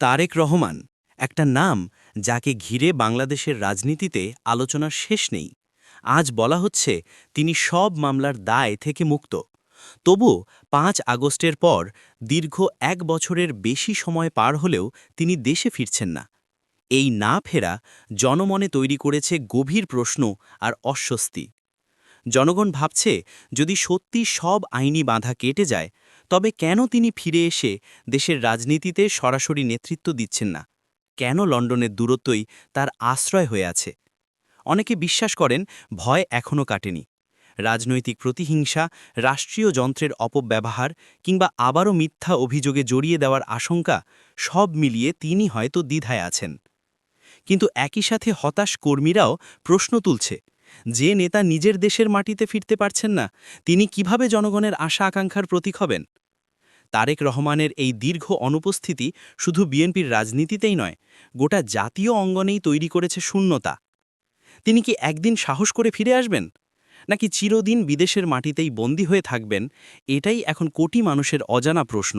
তারেক রহমান একটা নাম যাকে ঘিরে বাংলাদেশের রাজনীতিতে আলোচনার শেষ নেই। আজ বলা হচ্ছে তিনি সব মামলার দায় থেকে মুক্ত। তবু ৫ আগস্টের পর দীর্ঘ ১ বছরের বেশি সময় পার হলেও তিনি দেশে ফিরছেন না। এই না ফেরা জনমনে তৈরি করেছে গভীর প্রশ্ন আর অস্বস্তি। জনগণ ভাবছে যদি সত্যি সব আইনি বাধা কেটে যায় তবে কেন তিনি ফিরে এসে দেশের রাজনীতিতে সরাসরি নেতৃত্ব দিচ্ছেন না? কেন লন্ডনের দূরত্বই তার আশ্রয় হয়ে আছে? অনেকে বিশ্বাস করেন ভয় এখনও কাটেনি। রাজনৈতিক প্রতিহিংসা, রাষ্ট্রীয় যন্ত্রের অপব্যবহার কিংবা আবারও মিথ্যা অভিযোগে জড়িয়ে দেওয়ার আশঙ্কা সব মিলিয়ে তিনি হয়তো দ্বিধায় আছেন। কিন্তু একই সাথে হতাশ কর্মীরাও প্রশ্ন তুলছে, যে নেতা নিজের দেশের মাটিতে ফিরতে পারছেন না, তিনি কিভাবে জনগণের আশা আকাঙ্ক্ষার প্রতীক হবেন? তারেক রহমানের এই দীর্ঘ অনুপস্থিতি শুধু বিএনপির রাজনীতিতেই নয়, গোটা জাতীয় অঙ্গনেই তৈরি করেছে শূন্যতা। তিনি কি একদিন সাহস করে ফিরে আসবেন, নাকি চিরদিন বিদেশের মাটিতেই বন্দী হয়ে থাকবেন? এটাই এখন কোটি মানুষের অজানা প্রশ্ন।